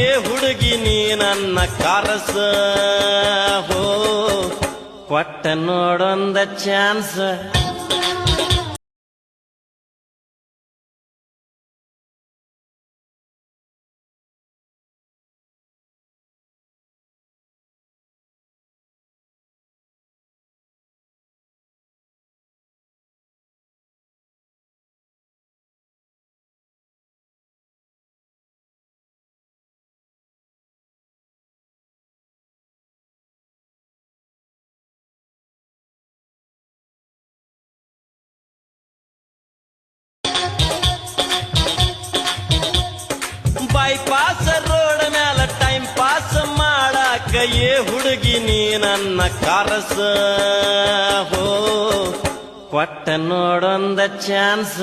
ಏ ಹುಡುಗಿ ನೀ ನನ್ನ ಕಾರಸ ಹೋ ಕೊಟ್ಟ ನೋಡೊಂದ ಚಾನ್ಸ್ ಬೈಪಾಸ್ ರೋಡ್ ಮ್ಯಾಲ ಟೈಮ್ ಪಾಸ್ ಮಾಡಾಕ ಏ ಹುಡುಗಿ ನೀ ನನ್ನ ಕಾರಸ ಹೋ ಕೊಟ್ಟ ನೋಡೊಂದ ಚಾನ್ಸ್